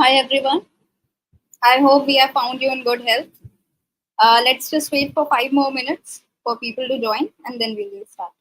Hi everyone. I hope we have found you in good health. Let's just wait for 5 more minutes for people to join and then we will start.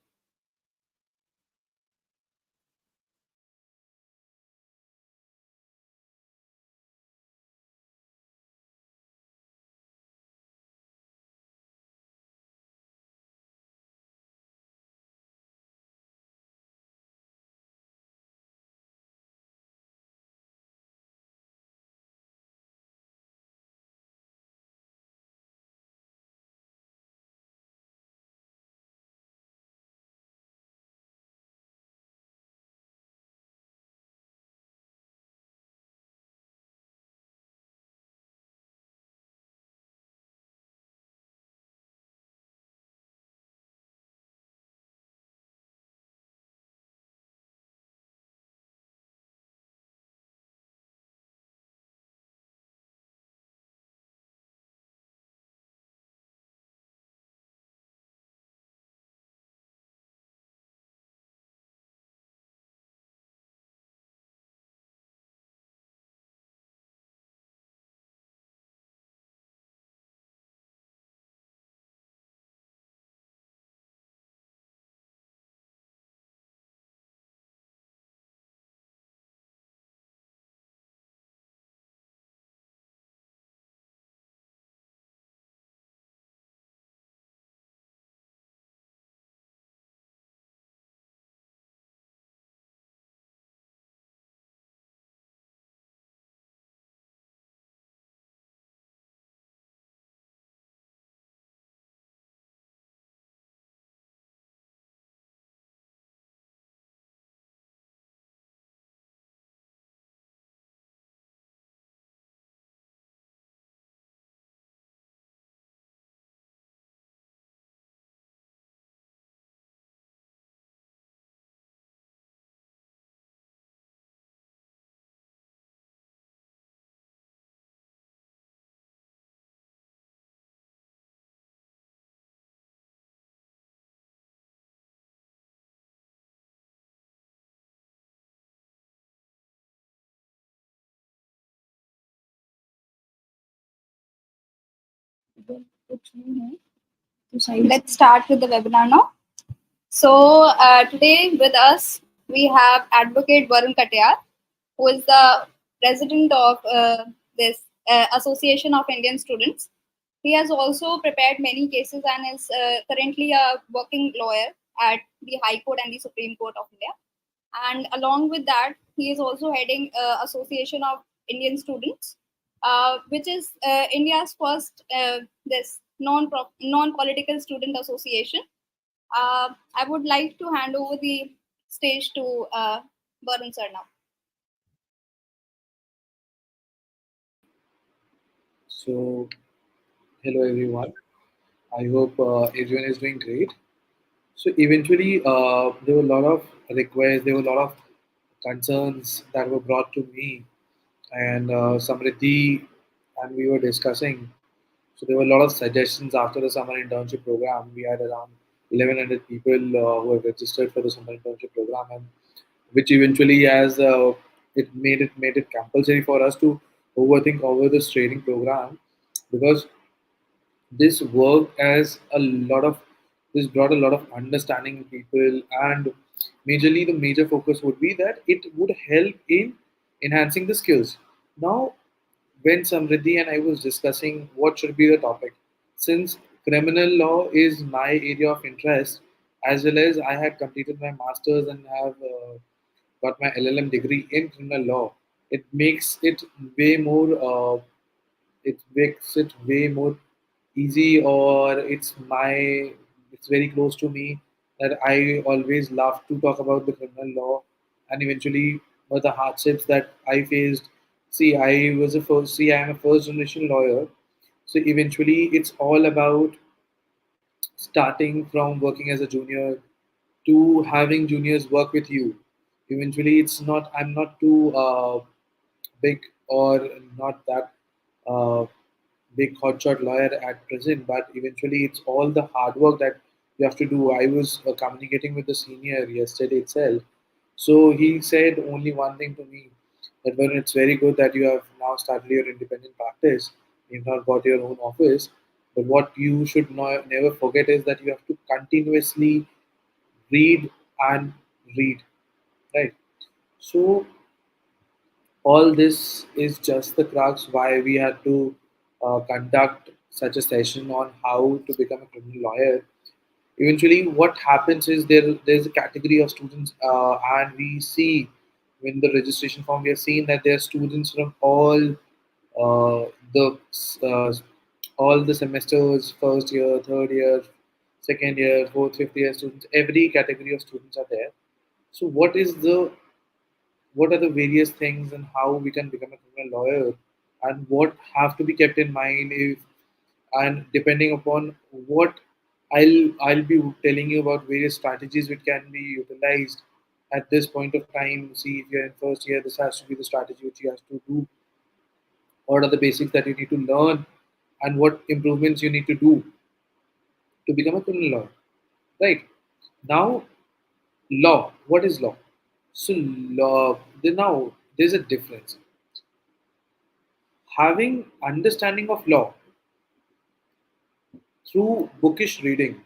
Let's start with the webinar now. So today with us we have Advocate Varun Katiyar, who is the president of this Association of Indian Students. He has also prepared many cases and is currently a working lawyer at the High Court and the Supreme Court of India. And along with that, he is also heading Association of Indian Students, which is India's first this non-political student association. I would like to hand over the stage to Varun sir now. So, hello everyone. I hope everyone is doing great. So, eventually, there were a lot of requests, there were a lot of concerns that were brought to me and Samriddhi, and we were discussing. So, there were a lot of suggestions after the summer internship program. We had around 1100 people who have registered for the summer internship program, and which eventually has it made it compulsory for us to overthink over this training program because this work as a lot of this brought a lot of understanding in people, and majorly the major focus would be that it would help in enhancing the skills. Now, when Samriddhi and I was discussing what should be the topic, since criminal law is my area of interest, as well as I had completed my masters and have got my LLM degree in criminal law, it makes it way more it makes it way more easy, or it's very close to me that I always love to talk about the criminal law, and eventually what the hardships that I faced. See, I am a first generation lawyer, so eventually it's all about starting from working as a junior to having juniors work with you. Eventually, I'm not too big or not that uh, big hotshot lawyer at present, but eventually it's all the hard work that you have to do. I was communicating with the senior yesterday itself, so he said only one thing to me. That when it's very good that you have now started your independent practice, you've not got your own office. But what you should never forget is that you have to continuously read and read, right? So all this is just the crux why we had to conduct such a session on how to become a criminal lawyer. Eventually, what happens is there's a category of students, and we see in the registration form we have seen that there are students from uh, the uh, all the semesters, first year, third year, second year, fourth, fifth year students. Every category of students are there. So, what are the various things and how we can become a criminal lawyer, and what have to be kept in mind if, and depending upon what I'll be telling you about various strategies which can be utilized at this point of time. See, if you're in first year, this has to be the strategy which you have to do. What are the basics that you need to learn, and what improvements you need to do to become a criminal lawyer. Right now, law. What is law? So law. Now there's a difference. Having understanding of law through bookish reading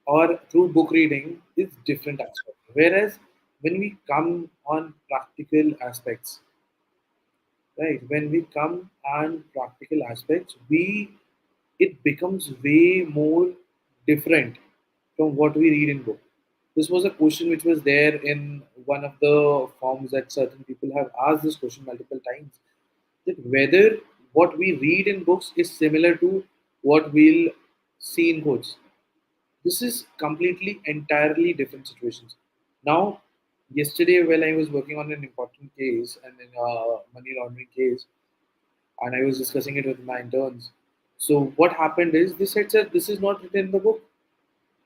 or through book reading is different aspect. Whereas when we come on practical aspects, right? When we come on practical aspects, we it becomes way more different from what we read in book. This was a question which was there in one of the forms that certain people have asked this question multiple times, that whether what we read in books is similar to what we'll see in quotes. This is completely entirely different situations. Now, yesterday when I was working on an important case and in a money laundering case, and I was discussing it with my interns. So what happened is they said, "Sir, this is not written in the book.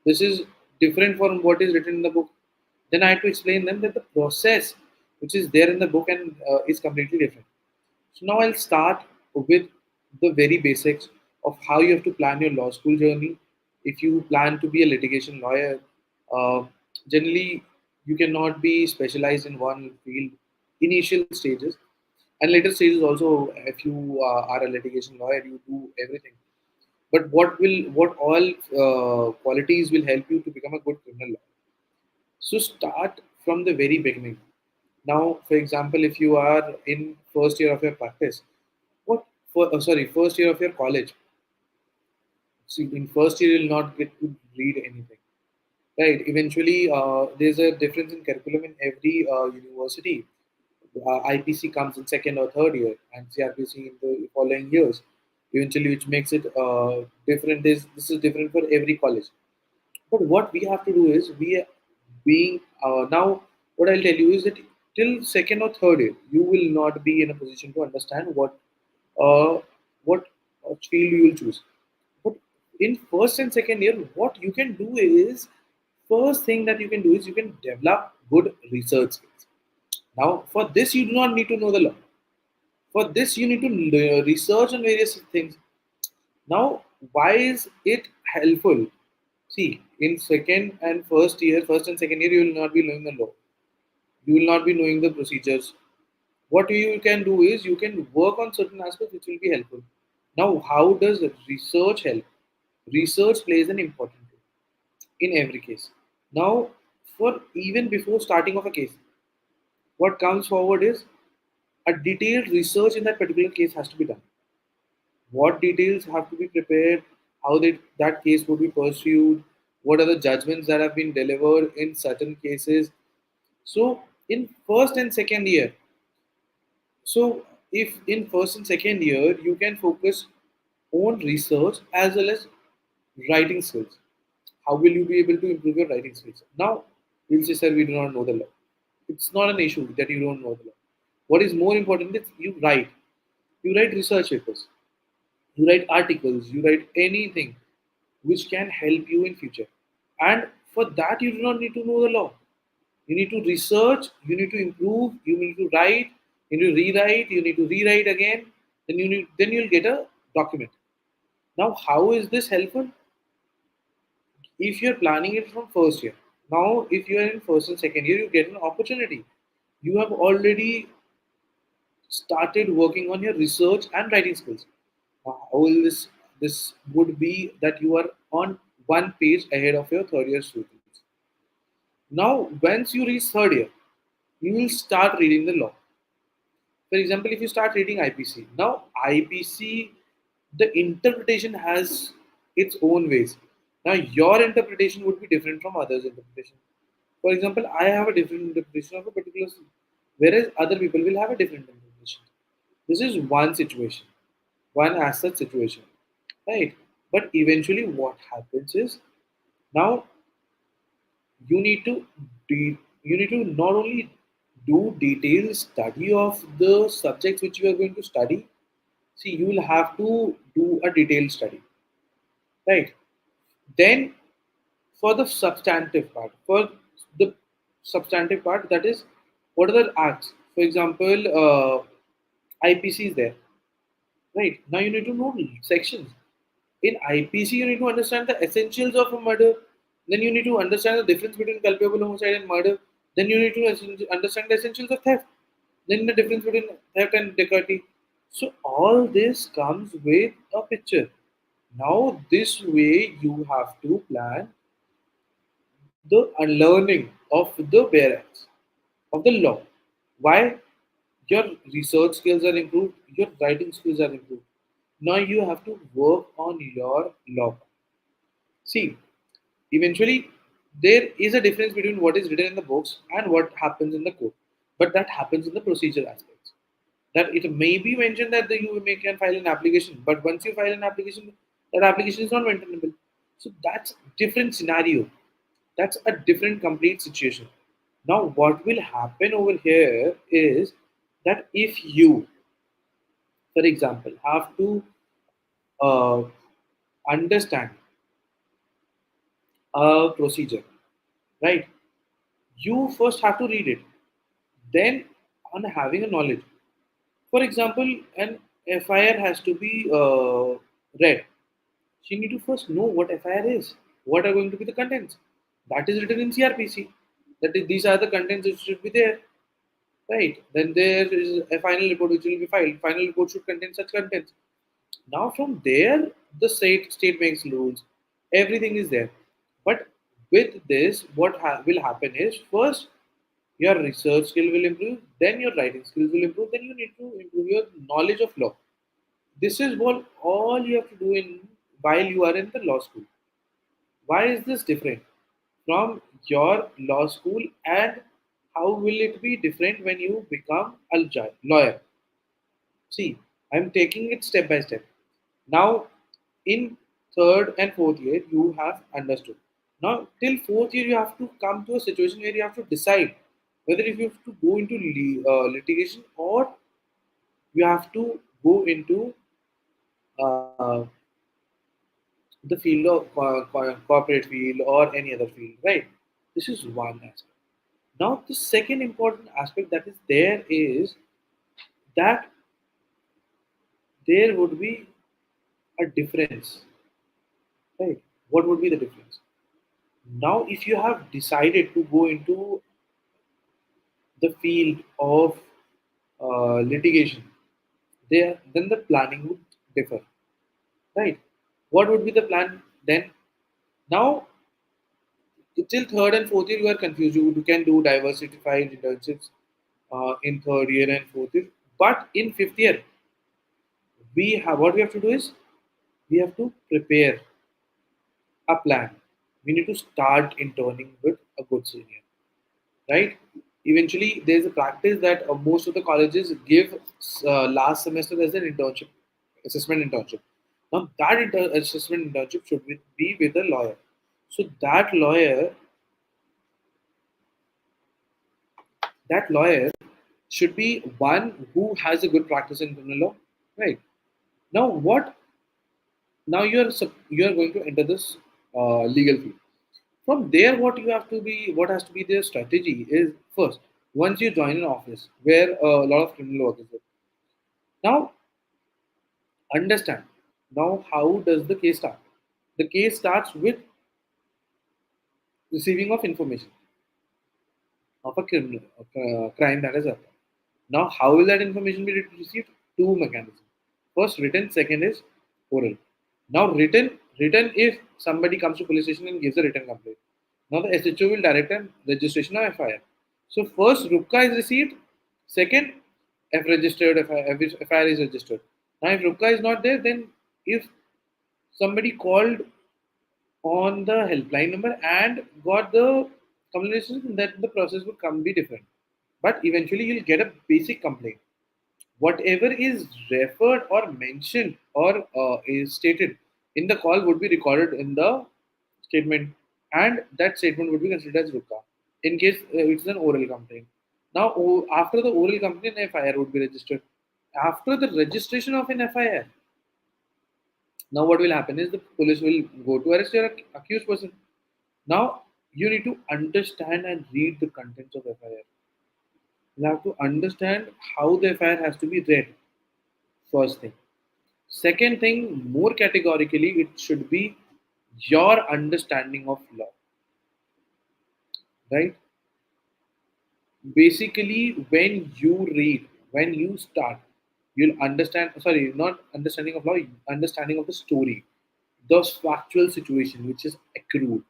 This is different from what is written in the book." Then I had to explain them that the process which is there in the book and is completely different. So now I'll start with the very basics of how you have to plan your law school journey. If you plan to be a litigation lawyer, uh, generally you cannot be specialized in one field initial stages, and later stages also. If you are a litigation lawyer, you do everything. But what all qualities will help you to become a good criminal lawyer? So start from the very beginning. Now, for example, if you are in first year of your practice, first year of your college. See, in first year you'll not get to read anything, right? Eventually, there's a difference in curriculum in every university. IPC comes in second or third year, and CRPC in the following years. Eventually, which makes it different. This is different for every college. But what we have to do is being now. What I'll tell you is that till second or third year, you will not be in a position to understand uh, what field you will choose. But in first and second year, what you can do is first thing that you can do is you can develop good research skills. Now, for this, you do not need to know the law. For this, you need to research on various things. Now, why is it helpful? See, in second and first year, first and second year, you will not be knowing the law. You will not be knowing the procedures. What you can do is you can work on certain aspects which will be helpful. Now, how does research help? Research plays an important role in every case. Now, for even before starting of a case, what comes forward is a detailed research in that particular case has to be done. What details have to be prepared, how that case would be pursued, what are the judgments that have been delivered in certain cases. So, in first and second year, so if in first and second year you can focus on research as well as writing skills. How will you be able to improve your writing skills? Now, you'll say, sir, we do not know the law. It's not an issue that you don't know the law. What is more important is you write. You write research papers. You write articles. You write anything which can help you in future. And for that, you do not need to know the law. You need to research. You need to improve. You need to write. You need to rewrite. You need to rewrite again. Then you'll get a document. Now, how is this helpful? If you're planning it from first year, now if you are in first and second year, you get an opportunity. You have already started working on your research and writing skills. How will this would be that you are on one page ahead of your third year students. Now, once you reach third year, you will start reading the law. For example, if you start reading IPC, now IPC, the interpretation has its own ways. Now, your interpretation would be different from others' interpretation. For example, I have a different interpretation of a particular scene, whereas other people will have a different interpretation. This is one situation, one as such situation, right? But eventually, what happens is now you need to you need to not only do detailed study of the subjects which you are going to study. See, you will have to do a detailed study, right? Then for the substantive part, the substantive part, that is, what are the acts? For example, IPC is there, right? Now you need to know sections. In IPC, you need to understand the essentials of a murder. Then you need to understand the difference between culpable homicide and murder. Then you need to understand the essentials of theft. Then the difference between theft and dacoity. So all this comes with a picture. Now this way you have to plan the unlearning of the barracks of the law. Why? Your research skills are improved, your writing skills are improved. Now you have to work on your law. See, eventually there is a difference between what is written in the books and what happens in the court. But that happens in the procedure aspects. That it may be mentioned that you can file an application, but once you file an application, that application is not maintainable. So that's different scenario. That's a different complete situation. Now, what will happen over here is that if you, for example, have to uh, understand a procedure, right? You first have to read it. Then, on having a knowledge, for example, an FIR has to be read. So you need to first know what FIR is. What are going to be the contents? That is written in CRPC. That is, these are the contents that should be there. Right. Then there is a final report which will be filed. Final report should contain such contents. Now from there, the state makes rules. Everything is there. But with this, what will happen is first your research skill will improve, then your writing skills will improve, then you need to improve your knowledge of law. This is what all you have to do in while you are in the law school. Why is this different from your law school, and how will it be different when you become a lawyer? See, I'm taking it step by step. Now, in third and fourth year, you have understood. Now, till fourth year, you have to come to a situation where you have to decide whether if you have to go into litigation, or you have to go into uh, the field of corporate field or any other field, right? This is one aspect. Now, the second important aspect that is there is that there would be a difference, right? What would be the difference? Now, if you have decided to go into the field of litigation, there then the planning would differ, right? What would be the plan then? Now, till third and fourth year, you are confused. You can do diversified internships in third year and fourth year, but in fifth year, we have what we have to do is we have to prepare a plan. We need to start interning with a good senior, right? Eventually, there's a practice that most of the colleges give last semester as an internship, assessment internship. Now, that assessment internship should be with a lawyer. So that lawyer should be one who has a good practice in criminal law, right? Now, what? Now you are going to enter this legal field. From there, what has to be their strategy is first, once you join an office where a lot of criminal work is there. Now, understand. Now, how does the case start? The case starts with receiving of information of a criminal crime that has happened. Now, how will that information be received? Two mechanisms. First, written. Second is oral. Now, written if somebody comes to police station and gives a written complaint. Now, the SHO will direct a registration of FIR. So, first, RUPCA is received. Second, F registered FIR is registered. Now, if RUPCA is not there, then if somebody called on the helpline number and got the communication, that the process would come be different. But eventually, you'll get a basic complaint. Whatever is referred or mentioned or is stated in the call would be recorded in the statement, and that statement would be considered as RUCA in case it's an oral complaint. Now, after the oral complaint, an FIR would be registered. After the registration of an FIR, now what will happen is the police will go to arrest your accused person. Now, you need to understand and read the contents of FIR. You have to understand how the FIR has to be read. First thing. Second thing, more categorically, it should be your understanding of law, right? Basically, when you read, when you start, you'll understand, sorry, not understanding of law, understanding of the story, the factual situation which is accrued,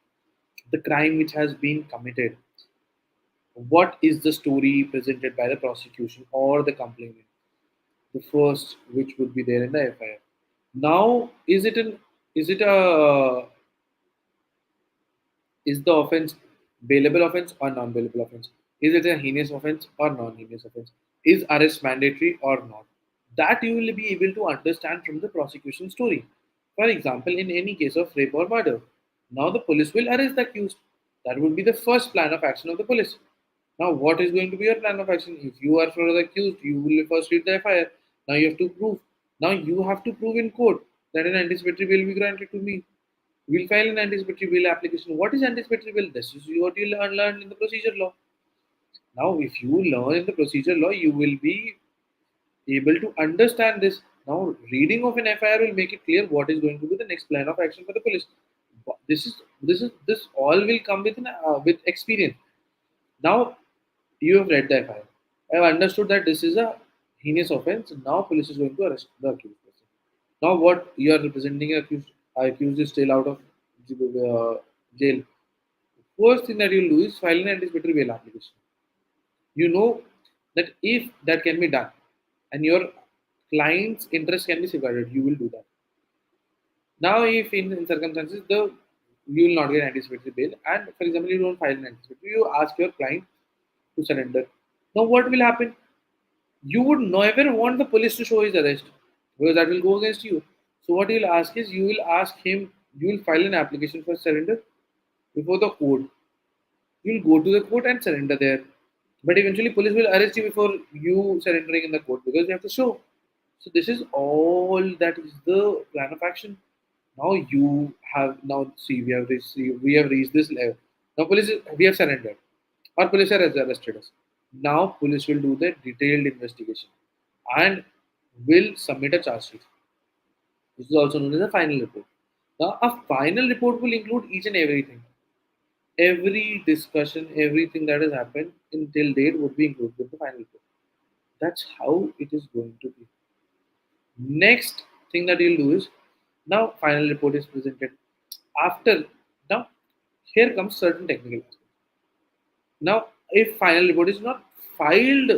the crime which has been committed, what is the story presented by the prosecution or the complainant, the first which would be there in the FIR. Now, is it a is the offense bailable offense or non-bailable offense? Is it a heinous offense or non-heinous offense? Is arrest mandatory or not? That you will be able to understand from the prosecution story. For example, in any case of rape or murder, now the police will arrest the accused. That would be the first plan of action of the police. Now, what is going to be your plan of action? If you are for the accused, you will first read the FIR. Now you have to prove. Now you have to prove in court that an anticipatory bail be granted to me. We'll file an anticipatory bail application. What is anticipatory bail? This is what you learn in the procedure law. Now, if you learn in the procedure law, you will be able to understand this. Now, reading of an FIR will make it clear what is going to be the next plan of action for the police. This all will come with experience. Now, you have read the FIR. I have understood that this is a heinous offense. Now, police is going to arrest the accused person. Now, what you are representing accused is still out of jail. First thing that you'll do is file an anticipatory bail application. You know that if that can be done and your client's interest can be safeguarded, you will do that. Now, if in circumstances you will not get anticipatory bail, and for example, you don't file an anticipatory, you ask your client to surrender. Now, what will happen? You would never want the police to show his arrest because that will go against you. So, what you'll ask is you will ask him, you will file an application for surrender before the court. You'll go to the court and surrender there. But eventually, police will arrest you before you surrendering in the court because you have to show. So this is all that is the plan of action. Now you have now see we have reached this level. Now police we have surrendered. Or police has arrested us. Now police will do the detailed investigation and will submit a charge sheet. This is also known as a final report. Now a final report will include each and everything. Every discussion, everything that has happened until date would be included in the final report. That's how it is going to be. Next thing that you'll do is now final report is presented. After now, here comes certain technical aspects. Now, if final report is not filed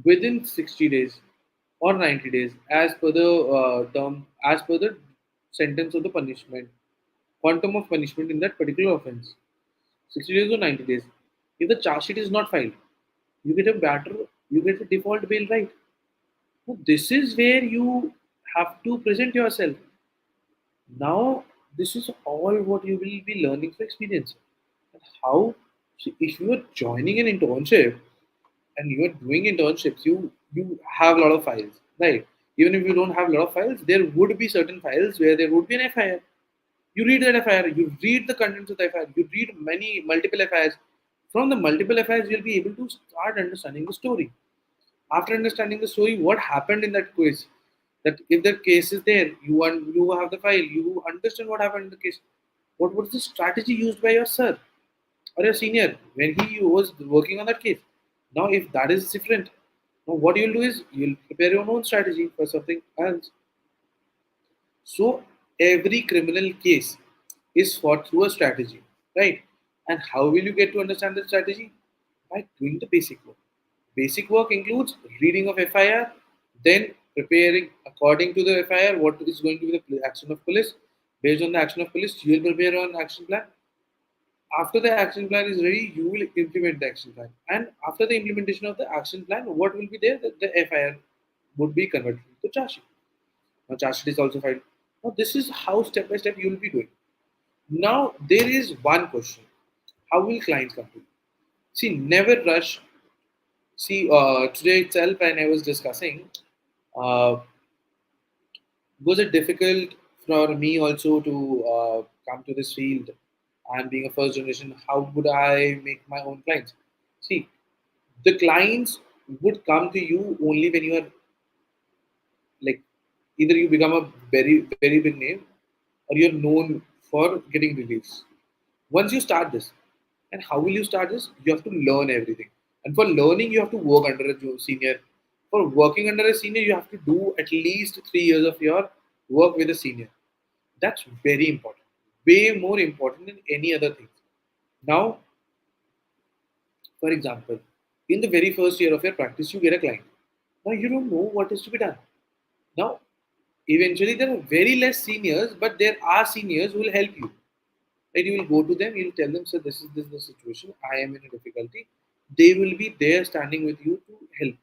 within 60 days or 90 days, as per the as per the sentence of the punishment, quantum of punishment in that particular offense, 60 days or 90 days. If the charge sheet is not filed, you get a you get a default bail right. Now, this is where you have to present yourself. Now, this is all what you will be learning through experience. And how, so if you are joining an internship and you are doing internships, you have a lot of files, right? Even if you don't have a lot of files, there would be certain files where there would be an FIR. You read that FIR, you read the contents of the FIR, you read many multiple FIRs. From the multiple FIRs, you'll be able to start understanding the story. After understanding the story, what happened in that quiz, that if the case is there, you have the file, you understand what happened in the case. What was the strategy used by your sir or your senior when he was working on that case? Now, if that is different, Now, what you'll do is you'll prepare your own strategy for something else. So every criminal case is fought through a strategy, right? And how will you get to understand the strategy? By doing the basic work. Basic work includes reading of FIR, then preparing according to the FIR what is going to be the action of police. Based on the action of police, you will prepare an action plan. After the action plan is ready, you will implement the action plan. And after the implementation of the action plan, what will be there? The FIR would be converted to charge sheet. Now, charge sheet is also filed. Now, this is how step by step you will be doing. Now, there is one question: how will clients come to you? See, never rush. See, today itself, when I was discussing, uh, was it difficult for me also to come to this field and being a first generation? How would I make my own clients? See, the clients would come to you only when you are like either you become a very big name or you're known for getting release. Once you start this, and how will you start this? You have to learn everything, and for learning, you have to work under a senior. For working under a senior, you have to do at least 3 years of your work with a senior. That's very important, way more important than any other thing. Now, for example, in the very first year of your practice, you get a client. Now you don't know what is to be done. Now, eventually, there are very less seniors, but there are seniors who will help you. Right? You will go to them, you will tell them, sir, this is the situation. I am in a difficulty. They will be there standing with you to help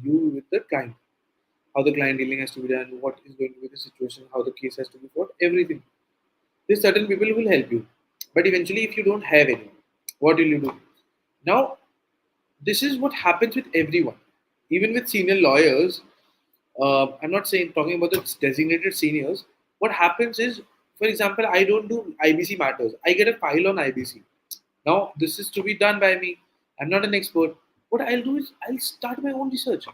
you with the client. How the client dealing has to be done, what is going to be the situation, how the case has to be fought, everything. These certain people will help you. But eventually, if you don't have any, what will you do? Now, this is what happens with everyone. Even with senior lawyers, I'm not saying talking about the designated seniors. What happens is, for example, I don't do IBC matters. I get a file on IBC. Now, this is to be done by me. I'm not an expert. What I'll do is I'll start my own research.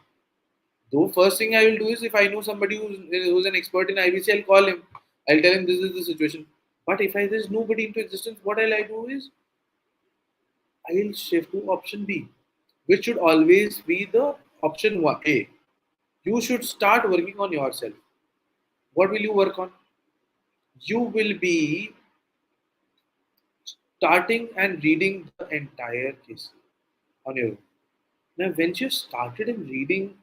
Though first thing I will do is if I know somebody who's an expert in IBC, I'll call him. I'll tell him this is the situation. But if there's nobody into existence, what I'll I do is I'll shift to option B, which should always be the option one A. You should start working on yourself. What will you work on? You will be starting and reading the entire case on your own. Now, once you started in reading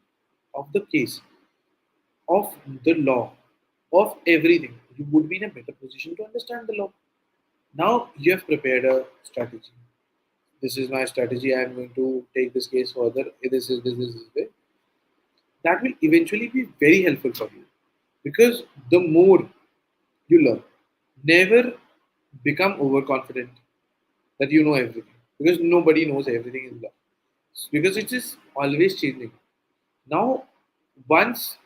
of the case, of the law, of everything, you would be in a better position to understand the law. Now you have prepared a strategy. This is my strategy. I am going to take this case further. This way. That will eventually be very helpful for you because the more you learn, never become overconfident that you know everything because nobody knows everything in law because it is always changing. Now, once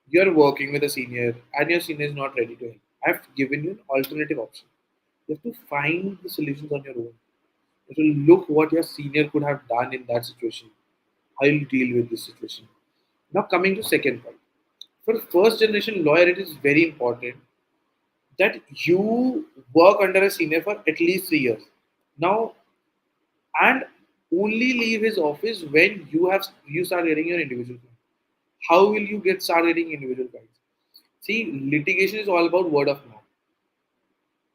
you're working with a senior and your senior is not ready to help, I've given you an alternative option. You have to find the solutions on your own. You have to look what your senior could have done in that situation. How you deal with this situation. Now coming to second point. For first generation lawyer, it is very important that you work under a senior for at least 3 years. Now and only leave his office when you start getting your individual client. How will you get start getting individual clients? See, litigation is all about word of mouth.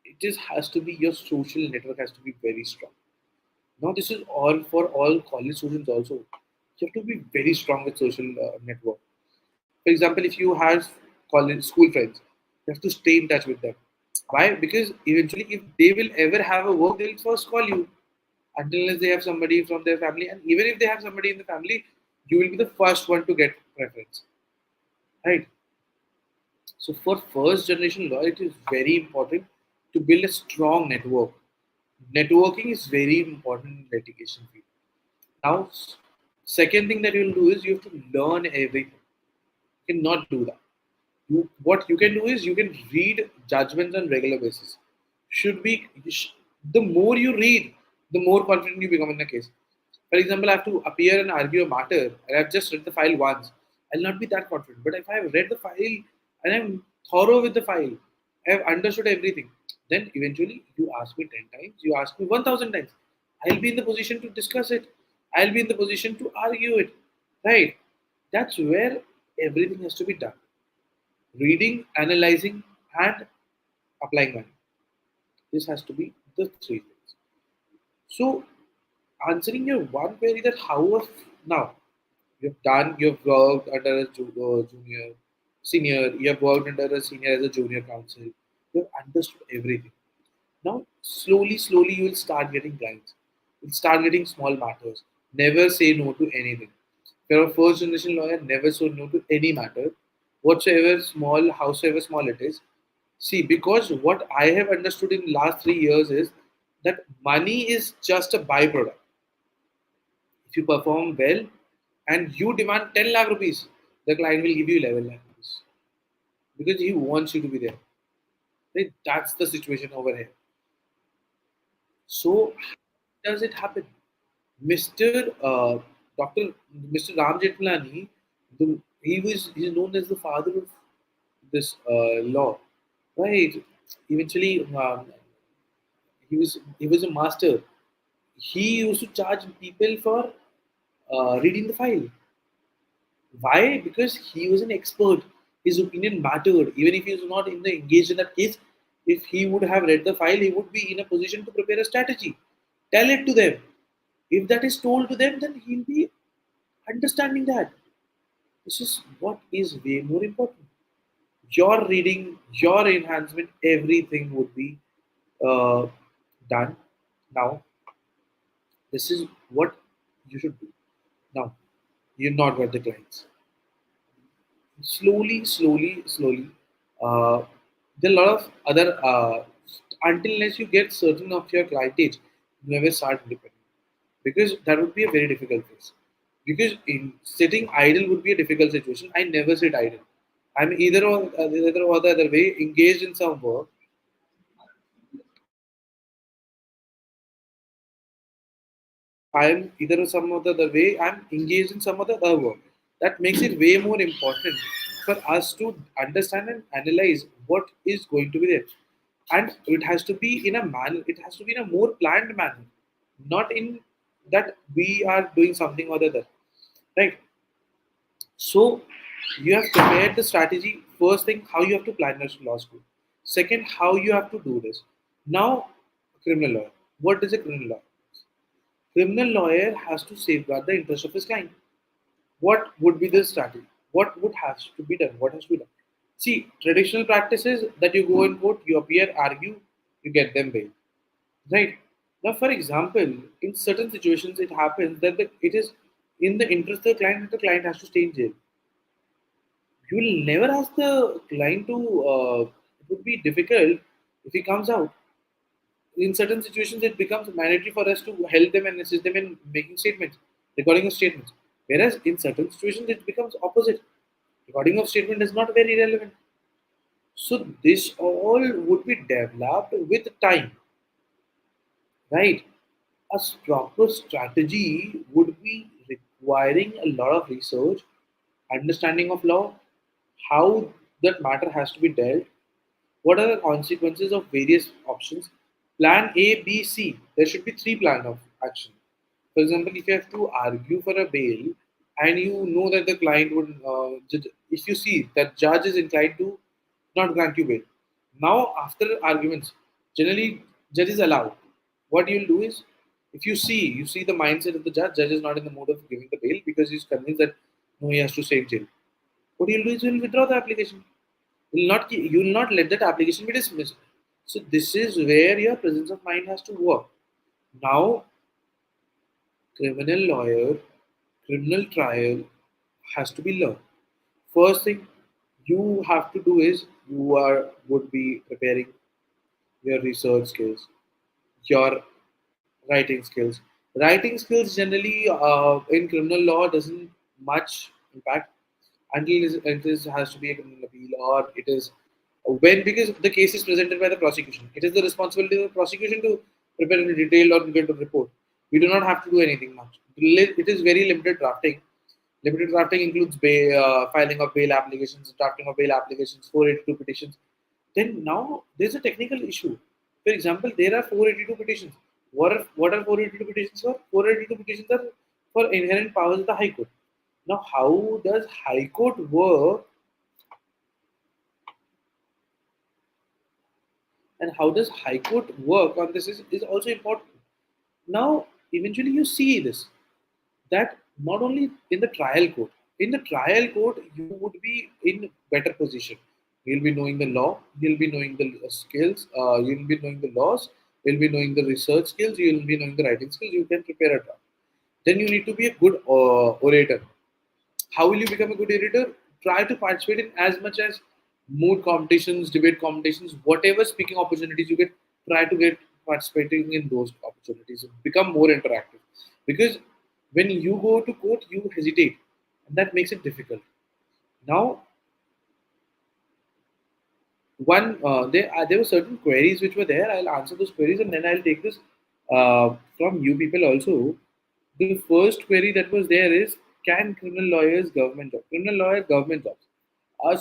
It just has to be your social network has to be very strong. Now this is all for all college students also. You have to be very strong with social network. For example, if you have college school friends, you have to stay in touch with them. Why? Because eventually, if they will ever have a work, they'll first call you until unless they have somebody from their family. And even if they have somebody in the family, you will be the first one to get preference. Right? So for first generation law, it is very important to build a strong network. Networking is very important in litigation field. Now, second thing that you'll do is you have to learn everything. You cannot do that. What you can do is you can read judgments on regular basis. Should be the more you read, the more confident you become in the case. For example, I have to appear and argue a matter, and I've just read the file once. I'll not be that confident. But if I have read the file and I'm thorough with the file, I have understood everything. Then eventually, you ask me 10 times, you ask me 1,000 times. I'll be in the position to discuss it. I'll be in the position to argue it. right? That's where everything has to be done: reading, analyzing, and applying money. This has to be the three things. So, answering your one query, that how of now you've worked under a junior, senior, you have worked under a senior as a junior counsel, you have understood everything. Now, slowly, you will start getting clients. You'll start getting small matters. Never say no to anything. If you're a first generation lawyer, never say no to any matter, whatsoever small, howsoever small it is. See, because what I have understood in last 3 years is that money is just a byproduct. If you perform well and you demand 10 lakh rupees, the client will give you 11 lakh rupees because he wants you to be there. Right? That's the situation over here. So, how does it happen? Mr. Dr. Mr. Ram Jetmalani, he's known as the father of this law, right? Eventually, he was a master. He used to charge people for reading the file. Why? Because he was an expert. His opinion mattered. Even if he was not in the engaged in that case, if he would have read the file, he would be in a position to prepare a strategy. Tell it to them. If that is told to them, then he'll be understanding that. This is what is way more important. Your reading, your enhancement, everything would be uh, done. Now, this is what you should do. Now, you're not got the clients. Slowly. Uh, there are a lot of other until unless you get certain of your clientage, you never start independent because that would be a very difficult phase. Because in sitting idle would be a difficult situation. I never sit idle. I'm either or the other way engaged in some work. I'm either some other the way I'm engaged in some other work. That makes it way more important for us to understand and analyze what is going to be there. And it has to be in a manner, it has to be in a more planned manner, not in that we are doing something or the other. Right? So you have prepared the strategy. First thing, how you have to plan your law school. Second, how you have to do this. Now, criminal lawyer. What is a criminal lawyer? Criminal lawyer has to safeguard the interest of his client. What would be the strategy? What would has to be done? What has to be done? See, traditional practices that you go in court, you appear, argue, you get them bail. Right? Now, for example, in certain situations, it happens that it is in the interest of the client that the client has to stay in jail. You will never ask the client to. It would be difficult if he comes out. In certain situations, it becomes mandatory for us to help them and assist them in making statements, recording of statements. Whereas in certain situations, it becomes opposite. Recording of statement is not very relevant. So this all would be developed with time, right? A proper strategy would be requiring a lot of research, understanding of law, how that matter has to be dealt, what are the consequences of various options? Plan A, B, C. There should be three plan of action. For example, if you have to argue for a bail and you know that the client would, if you see that judge is inclined to not grant you bail. Now, after arguments, generally judges allow. What you'll do is, if you see the mindset of the judge is not in the mood of giving the bail because he's convinced that no, he has to stay in jail. What you'll do is you'll withdraw the application. You will not let that application be dismissed. So this is where your presence of mind has to work. Now, criminal lawyer, criminal trial has to be learned. First thing you have to do is you are would be preparing your research skills, your writing skills. Writing skills generally in criminal law doesn't much impact until it has to be a criminal appeal or it is when because the case is presented by the prosecution. It is the responsibility of the prosecution to prepare a detailed or get a report. We do not have to do anything much. It is very limited drafting. Limited drafting includes filing of bail applications, drafting of bail applications, 482 petitions. Then now there's a technical issue. For example, there are 482 petitions. What are 482 petitions for? 482 petitions are for inherent powers of the High Court. Now, how does High Court work, and how does High Court work on this is also important. Now, eventually, you see this that not only in the trial court, you would be in better position. You'll be knowing the law, you'll be knowing the skills, you'll be knowing the laws, you'll be knowing the research skills, you'll be knowing the writing skills, you can prepare a draft. Then you need to be a good orator. How will you become a good editor? Try to participate in as much as mood competitions, debate competitions, whatever speaking opportunities you get. Try to get participating in those opportunities. Become more interactive, because when you go to court, you hesitate, and that makes it difficult. Now, there were certain queries which were there. I'll answer those queries, and then I'll take this from you people also. The first query that was there is, can criminal lawyers government jobs? Criminal lawyers government jobs.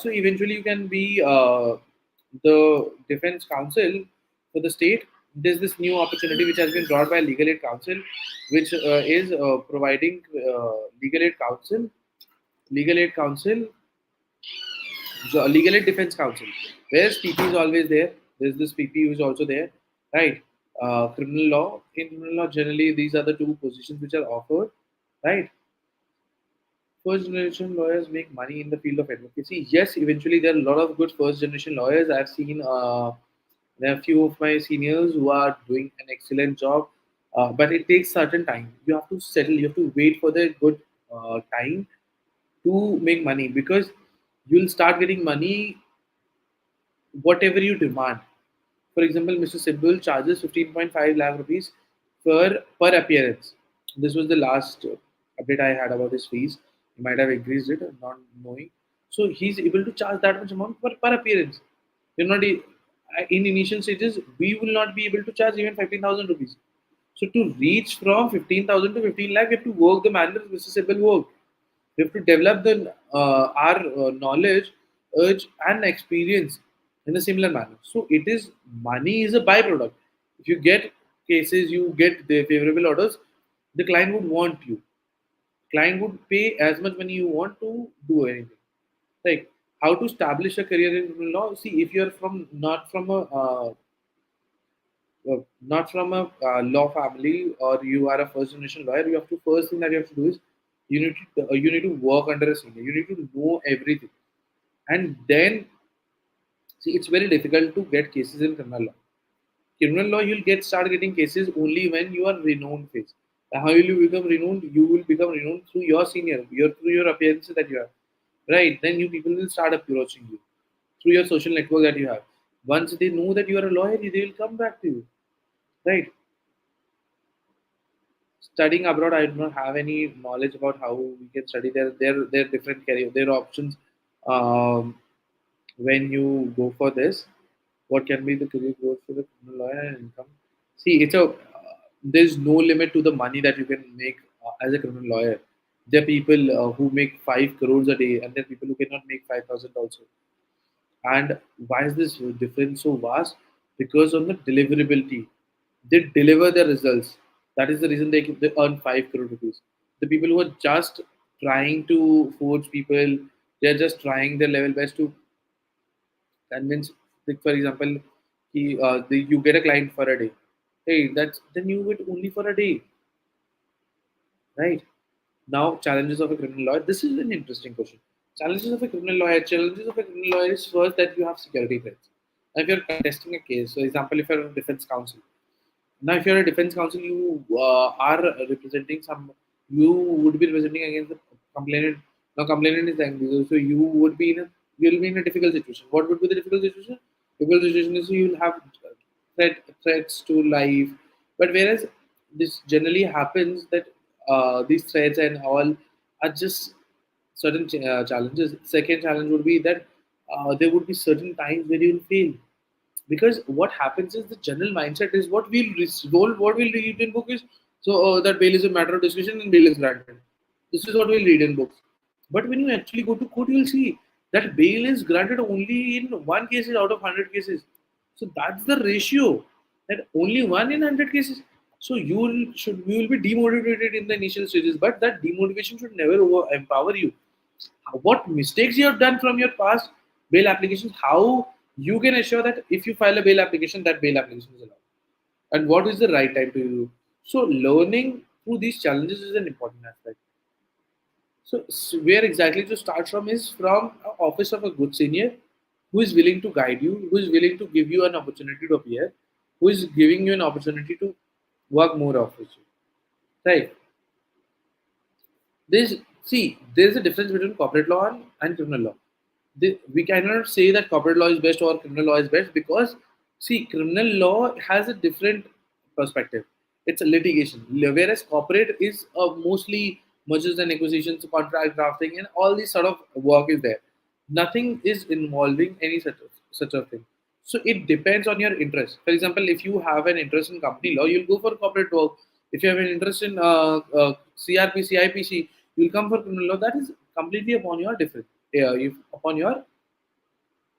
So eventually you can be the defense counsel for the state. There's this new opportunity which has been brought by Legal Aid Council, which is providing legal aid council Legal Aid Defense Council. Whereas PP is always there. There's this PP who is also there, right? Criminal law. In criminal law, generally these are the two positions which are offered, right? First generation lawyers make money in the field of advocacy. Yes, eventually there are a lot of good first generation lawyers. I've seen there are a few of my seniors who are doing an excellent job, but it takes certain time. You have to settle. You have to wait for the good time to make money, because you'll start getting money whatever you demand. For example, Mr. Sibul charges 15.5 lakh rupees per appearance. This was the last update I had about his fees. He might have increased it, not knowing. So he's able to charge that much amount per appearance. You're not in initial stages. We will not be able to charge even 15,000 rupees. So to reach from 15,000 to 15 lakh, we have to work the manner Mr. Sibul worked. We have to develop the our knowledge, urge, and experience in a similar manner. So it is money is a byproduct. If you get cases, you get the favorable orders, the client would want you. Client would pay as much money you want to do anything. Like how to establish a career in criminal law. See, if you're from not from a law family, or you are a first generation lawyer, you have to first thing that you have to do is you need to work under a senior. You need to know everything, and then see it's very difficult to get cases in criminal law. Criminal law, you'll get start getting cases only when you are renowned phase. How will you become renowned? You will become renowned through your senior, through your appearances that you have, right? Then you people will start approaching you through your social network that you have. Once they know that you are a lawyer, they will come back to you, right? Studying abroad, I do not have any knowledge about how we can study there. There are different career, there are options. When you go for this, what can be the career growth for the criminal lawyer and income? See, there's no limit to the money that you can make as a criminal lawyer. There are people who make 5 crores a day, and there are people who cannot make 5,000 also. And why is this difference so vast? Because on the deliverability, they deliver their results. That is the reason they earn 5 crore rupees. The people who are just trying to forge people, they're just trying their level best to convince. Like for example, you get a client for a day. Hey, that's then you get only for a day, right? Now, challenges of a criminal lawyer. This is an interesting question. Challenges of a criminal lawyer. Challenges of a criminal lawyer is first that you have security threats. Now, if you're contesting a case, for example, if you're a defense counsel, now if you're a defense counsel, you are representing some, you would be representing against the complainant. Now, complainant is angry, so you'll be in a difficult situation. What would be the difficult situation? Difficult situation is you'll have threats to life. But whereas this generally happens that these threats and all are just certain challenges. Second challenge would be that there would be certain times where you'll fail, because what happens is the general mindset is what we'll read in book is, so that bail is a matter of discussion and bail is granted. This is what we'll read in books. But when you actually go to court, you'll see that bail is granted only in one cases out of 100 cases. So that's the ratio, that only one in 100 cases. So you will be demotivated in the initial stages, but that demotivation should never empower you. What mistakes you have done from your past bail applications, how you can assure that if you file a bail application, that bail application is allowed, and what is the right time to do. So learning through these challenges is an important aspect. So where exactly to start from is from a office of a good senior who is willing to guide you, who is willing to give you an opportunity to appear, who is giving you an opportunity to work more office. Right. There's there's a difference between corporate law and criminal law. We cannot say that corporate law is best or criminal law is best, because criminal law has a different perspective. It's a litigation, whereas corporate is mostly mergers and acquisitions, contract drafting, and all this sort of work is there. Nothing is involving any such a thing. So it depends on your interest. For example, if you have an interest in company law, you'll go for corporate work. If you have an interest in CRPC, IPC, you'll come for criminal law. That is completely upon your different, upon your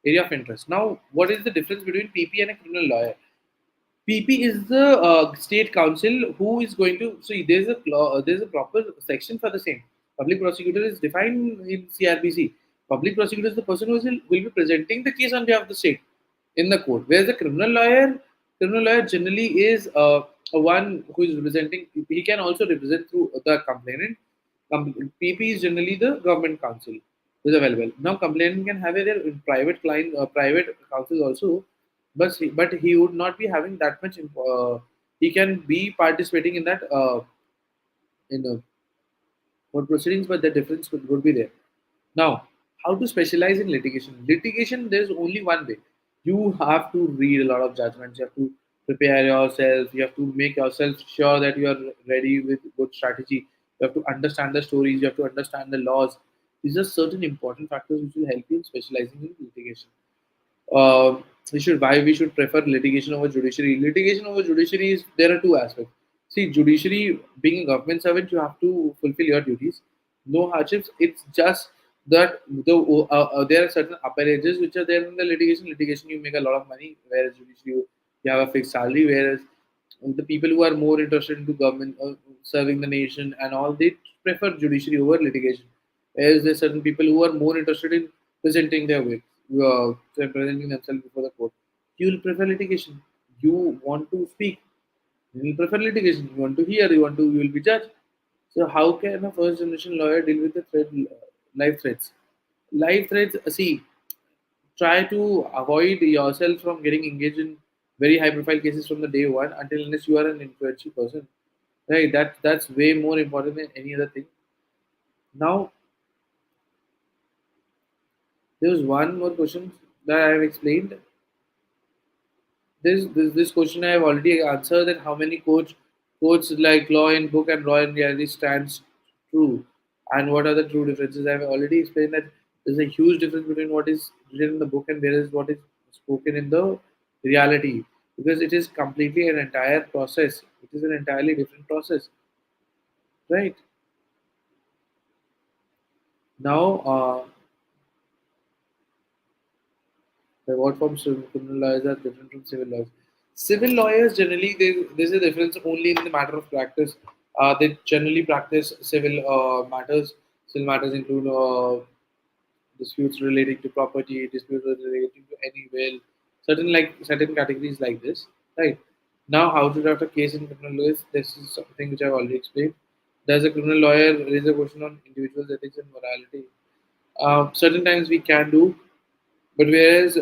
area of interest. Now, what is the difference between PP and a criminal lawyer? PP is the state council who is going to see. There's a proper section for the same. Public prosecutor is defined in CRBC. Public prosecutor is the person who will be presenting the case on behalf of the state in the court. Whereas the criminal lawyer generally is a one who is representing. He can also represent through the complainant. PP is generally the government counsel who is available. Now, complainant can have their private counsel also, but he would not be having that much. He can be participating in that in court proceedings, but the difference would be there. Now, how to specialize in litigation? Litigation, there's only one way. You have to read a lot of judgments. You have to prepare yourself. You have to make yourself sure that you are ready with good strategy. You have to understand the stories. You have to understand the laws. These are certain important factors which will help you in specializing in litigation. We should prefer litigation over judiciary. Litigation over judiciary is, there are two aspects. See, judiciary, being a government servant, you have to fulfill your duties. No hardships. It's just that there are certain appendages which are there in the litigation. Litigation, you make a lot of money, whereas judiciary, you have a fixed salary. Whereas the people who are more interested into government, serving the nation and all, they prefer judiciary over litigation. Whereas there are certain people who are more interested in presenting their way, presenting themselves before the court. You will prefer litigation. You want to speak. You will prefer litigation. You want to hear. You will be judged. So how can a first generation lawyer deal with the life threats? Life threats. See, try to avoid yourself from getting engaged in very high profile cases from the day one, until unless you are an influential person. Right. That's way more important than any other thing. Now, there was one more question that I have explained. This question I have already answered, that how many quotes like law in book and law in reality stands true, and what are the true differences. I have already explained that there's a huge difference between what is written in the book and there is what is spoken in the reality, because it is completely an entire process. It is an entirely different process, right? Now, the what forms of criminal lawyers are different from civil lawyers. Civil lawyers generally, there's a difference only in the matter of practice. They generally practice civil matters. Civil matters include disputes relating to property, disputes relating to any will, certain categories like this. Right. Now, how to draft a case in criminal lawyers? This is something which I've already explained. Does a criminal lawyer raise a question on individuals' ethics and morality? Certain times we can do, but whereas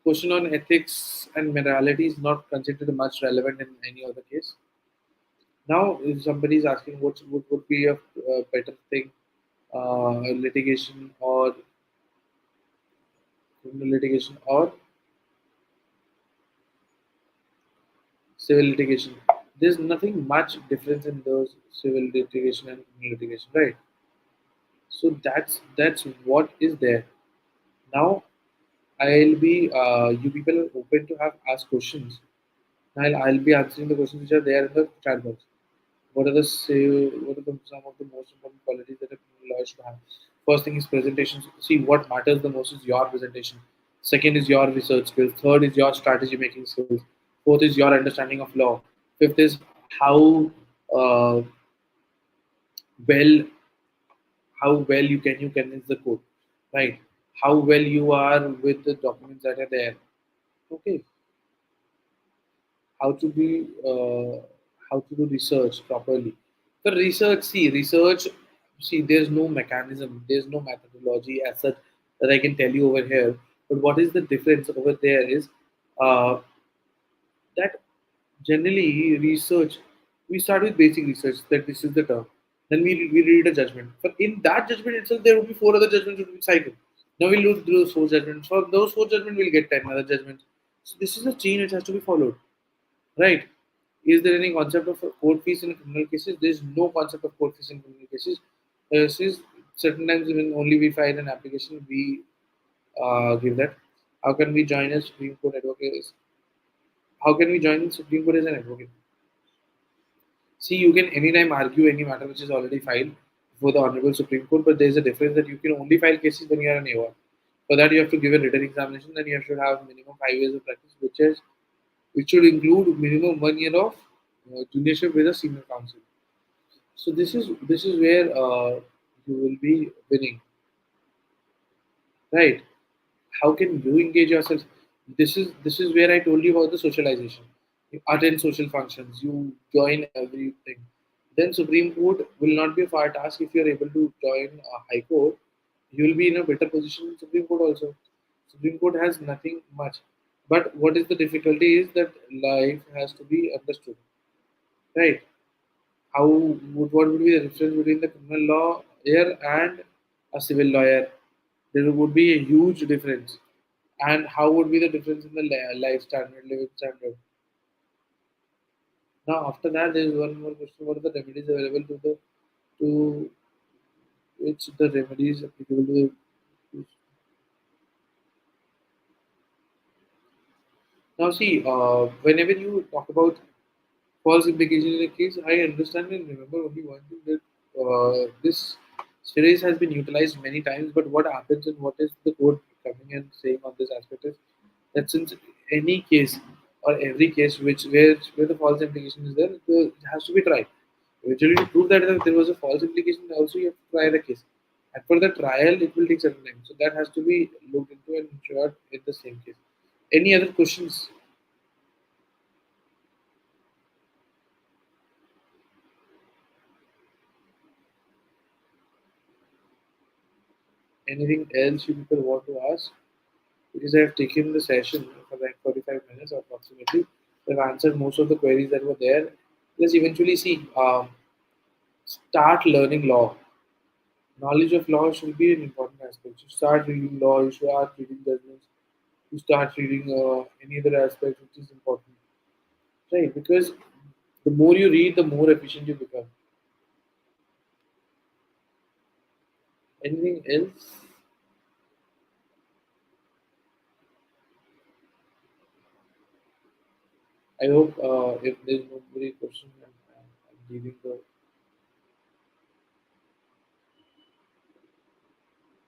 question on ethics and morality is not considered much relevant in any other case. Now, if somebody is asking what would be a better thing, litigation or criminal litigation or civil litigation, there's nothing much difference in those civil litigation and criminal litigation, right? So that's what is there. Now, I'll be you people are open to have ask questions. I'll be answering the questions which are there in the chat box. What are some of the most important qualities that a criminal lawyer should have? First thing is presentation. See, what matters the most is your presentation. Second is your research skills. Third is your strategy making skills. Fourth is your understanding of law. Fifth is how uh, well how well you convince the court, right? How well you are with the documents that are there. Okay, how to be how to do research properly. The research, see, there's no mechanism, there's no methodology as such that I can tell you over here. But what is the difference over there is uh, that generally research, we start with basic research that this is the term. Then we read a judgment. But in that judgment itself, there will be four other judgments will be cycle. Now we'll look through those four judgments. For those four judgments, we'll get 10 other judgments. So this is a chain which has to be followed. Right. Is there any concept of court fees in criminal cases? There is no concept of court fees in criminal cases. Since certain times when only we file an application, we give that. How can we join a Supreme Court advocate? How can we join the Supreme Court as an advocate? See, you can anytime argue any matter which is already filed before the Honorable Supreme Court, but there is a difference that you can only file cases when you are an AWA. For that, you have to give a written examination, and you should have minimum 5 years of practice, which should include minimum 1 year of juniorship with a senior counsel. So this is where you will be winning, right? How can you engage yourself? This is where I told you about the socialization. You attend social functions, you join everything. Then Supreme Court will not be a far task if you are able to join a High Court. You will be in a better position in Supreme Court also. Supreme Court has nothing much, but what is the difficulty is that life has to be understood, right? What would be the difference between the criminal lawyer and a civil lawyer? There would be a huge difference. And how would be the difference in the life standard, living standard? Now, after that, there is one more question: what are the remedies available to which the remedies applicable to the. Now, see, whenever you talk about false implication in a case, I understand and remember only one thing that this series has been utilized many times. But what happens and what is the court coming and saying on this aspect is that since any case or every case where the false implication is there, it has to be tried. Eventually, to prove that there was a false implication, also you have to try the case. And for the trial, it will take certain time. So that has to be looked into and ensured in the same case. Any other questions? Anything else you people want to ask? Because I have taken the session for like 45 minutes approximately. I've answered most of the queries that were there. Let's eventually see. Start learning law. Knowledge of law should be an important aspect. You start reading law, you start reading judgments, you start reading any other aspect which is important. Right? Because the more you read, the more efficient you become. Anything else? I hope if there's nobody question, I'm leaving the